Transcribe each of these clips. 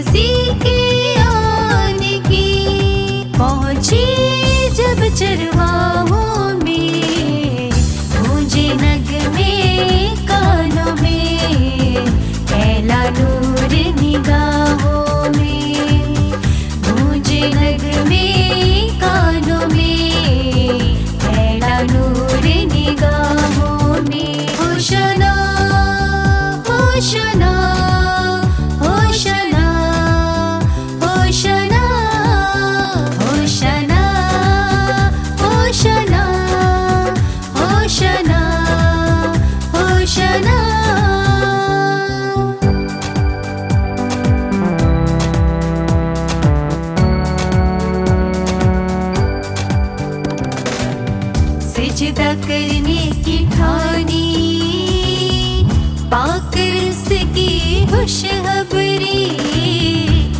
मसीह के आने की पहुँची जब चरवाहों में, गूंजे नगमे कानों में, फैला नूर निगाहों में, गूंजे नगमे कानों में, फैला नूर निगाहों में। Hoshana Hoshana Hoshana Hoshana Hoshana Hoshana Hoshana Hoshana. सिजदा करने की ठानी, पाकर उसकी खुशखबरी,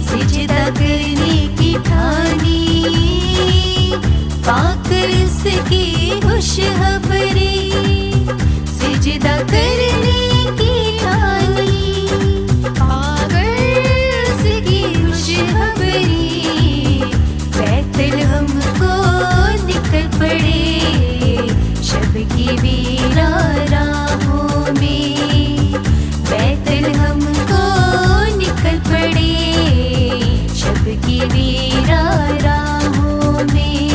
सिजदा करने की ठानी, पाकर उसकी खुशखबरी, सिजदा करने की ठानी, पाकर उसकी खुशखबरी, बैतलहम को निकल पड़े शब की वीरा राहों में, बैतलहम को निकल पड़े शब की वीरा राहों में।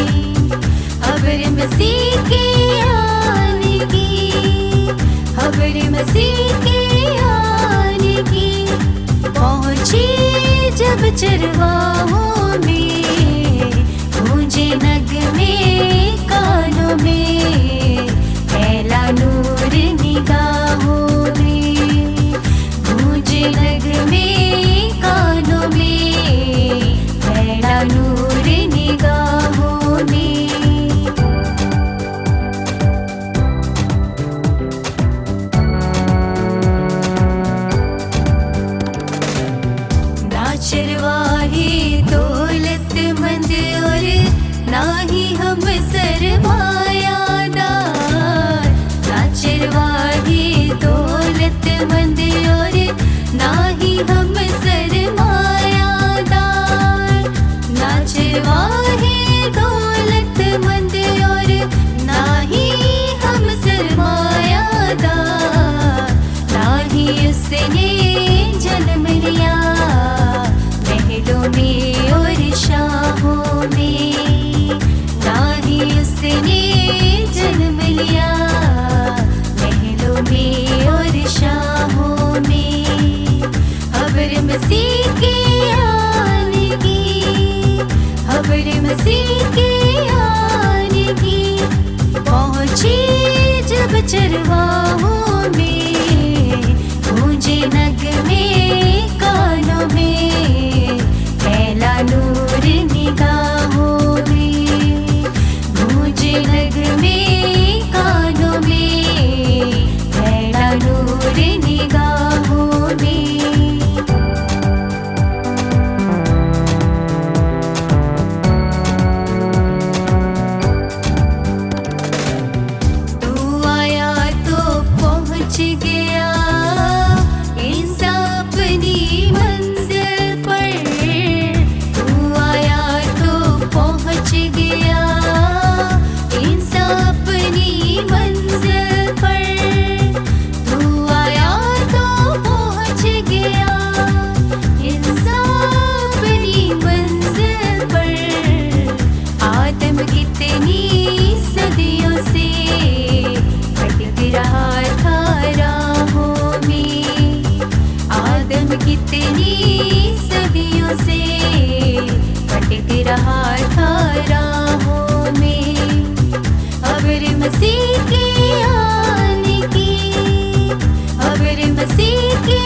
खबर मसीह के आने की, खबर मसीह के आने की पहुँची जब चरवाहों में, गूंजे नगमे कानों में, फैला नूर निगाहों में, गूंजे नगमे कानों में, फैला नूर निगाहों में। ना चरवाहे दौलतमंद और ना ही हम सरमायादार, ना चरवाहे दौलतमंद और ना ही हम सरमायादार, ना चरवाहे दौलतमंद और ना ही हम सरमायादार, ना ही उसने जन्म लिया महलों में और शाहों में, ना ही उसने जन्म लिया महलों में और शाहों में। खबर मसीह के आने की, खबर मसीह के आने की पहुँची जब चरवाहों में, गूंजे नगमे कानों में, फैला नूर निगाहों में, गूंजे नगमे कानों में, फैला नूर निगाहों में। तू आया तो पहुँच गया इंसान अपनी मंजिल पर, तू आया तो पहुँच गया इंसान अपनी मंजिल पर, तू आया तो पहुँच गया इंसान अपनी मंजिल पर। आदम कितनी सदियों से भटक रहा था राहों में, आदम कितनी सदियों से भटक रहा था राहों में। खबर मसीह के आने की, खबर मसीह के